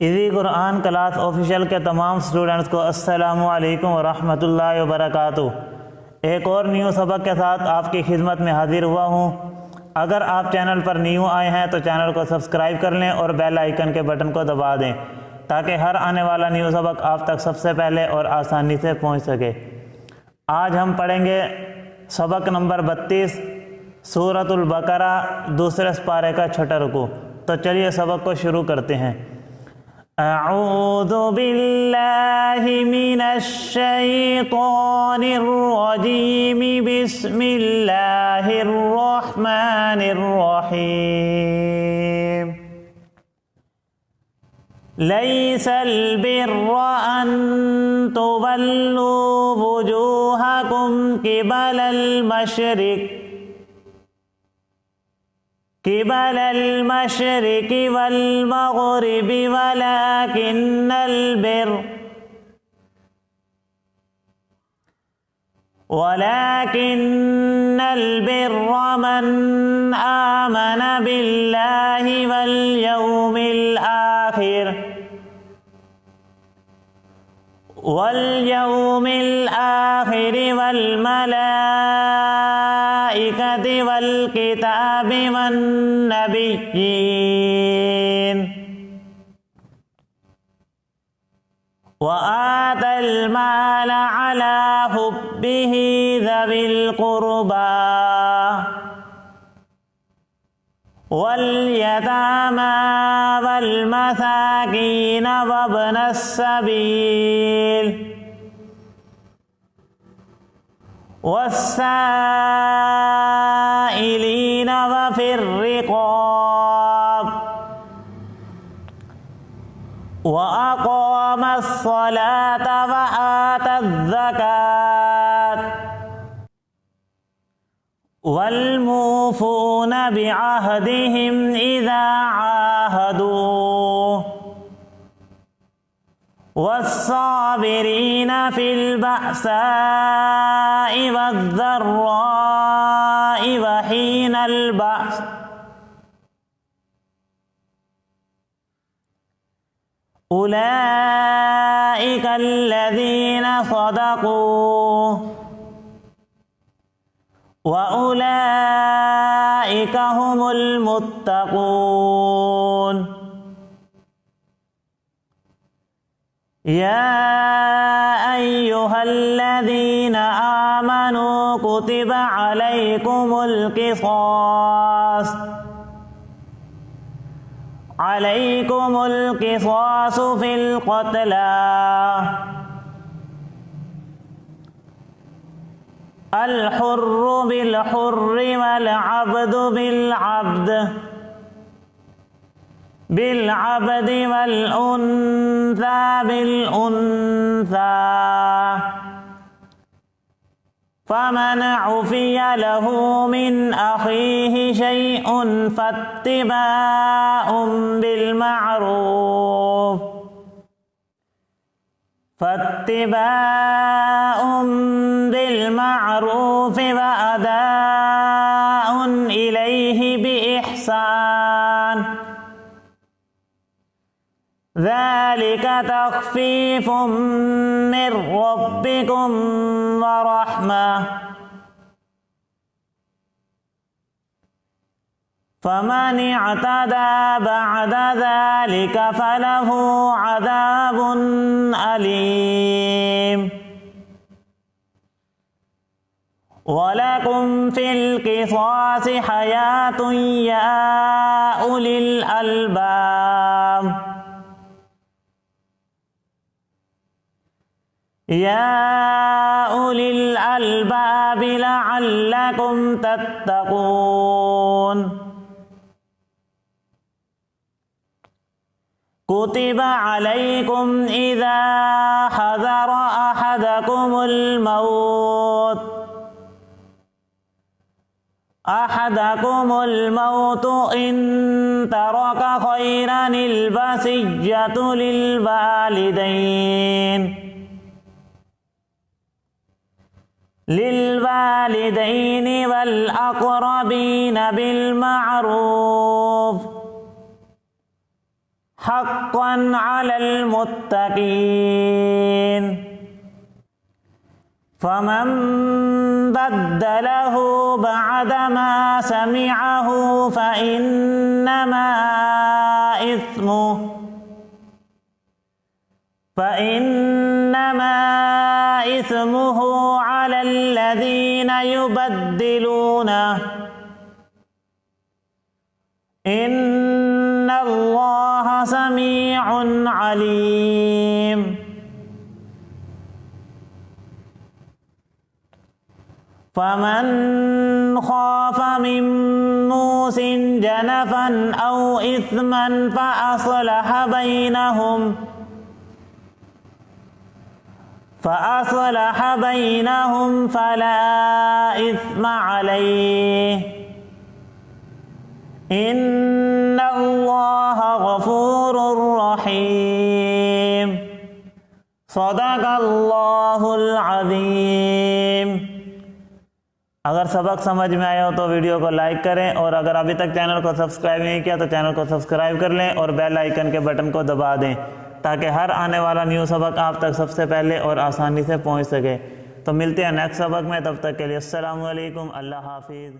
इज़ी Quran class official के तमाम स्टूडेंट्स को अस्सलामु अलैकुम व रहमतुल्लाहि व बरकातुहू। एक और न्यू सबक के साथ आपकी खिदमत में हाजिर हुआ हूँ। अगर आप चैनल पर न्यू आए हैं तो चैनल को सब्सक्राइब कर लें और बेल आइकन के बटन को दबा दें ताकि हर आने वाला न्यू सबक आप तक सबसे पहले और आसानी से पहुँच सके। आज हम पढ़ेंगे सबक नंबर 32 सूरतुल बकरा दूसरे पारे का छठा रुकू। तो चलिए सबक को शुरू करते हैं। अऊज़ु बिल्लाहि मिनश शैतानिर रजीम बिस्मिल्लाहिर रहमानिर रहीम। लैसल बिर्रा अन तुवल्लू वुजूहकुम क़िबलल मशरिक़ि वल मग़रिबि वलाकिन्नल बिर्रा मन आमन बिल्लाहि वल यौमिल आखिर वल मलाइकति वल किताबि वन नबिय्यीन व आतल माल अला हुब्बिही ज़विल क़ुर्बा वल यतामा वल मसाकीन वब्नस सबील वस्साइलीन वफ़िर रिक़ाब व अक़ामस सलात व आतज़ ज़कात वल मूफ़ून बिअहदिहिम इज़ा आहदू वस्साबिरीन फ़िल बअसाइ वज़्ज़र्राइ व हीनल बअस उलाइका अल्लज़ीना सदक़ू व उलाइका हुमुल मुत्तक़ून। या अय्युहल्लज़ीना आमनू कुतिबा अलैकुमुल क़िसासु फ़िल क़त्ला अल हुर्रु बिल हुर्रि वल अब्दु बिल अब्दि वल उन्सा बिल उन्सा फमन उफ़िया लहू मिन अख़ीहि शैउन फ़त्तिबाउम बिल मअरूफ़ व अदाउन इलैहि बिइहसान ज़ालिका तख़फ़ीफ़ुम मिर रब्बिकुम व रहमह फमन अ'तदा बअद ज़ालिका फलहु अज़ाबुन अलीम। वलकुम फ़िल क़िसासि हयातुन या उलिल अलबाब लअल्लकुम तत्तक़ून। कुतिबा अलैकुम इज़ा हज़र अहदकुमुल मौत इन तरक खैरनिल वसिय्यतु लिल वालिदैन वल अक़रबीन बिल मअरूफ़ حقا علی المتقین فمن بدله بعد ما سمعه فإنما إثمه على الذين يبدلونه إن الله سميع عليم فمن خاف من موص جنفا أو إثما فأصلح بينهم فلا إثم عليه إن الله غفور رحيم صدق اللہ العظیم۔ اگر سبق سمجھ میں آیا ہو تو ویڈیو کو لائک کریں، اور اگر ابھی تک چینل کو سبسکرائب نہیں کیا تو چینل کو سبسکرائب کر لیں اور بیل آئیکن کے بٹن کو دبا دیں تاکہ ہر آنے والا نیو سبق آپ تک سب سے پہلے اور آسانی سے پہنچ سکے۔ تو ملتے ہیں نیکسٹ سبق میں، تب تک کے لیے السلام علیکم، اللہ حافظ۔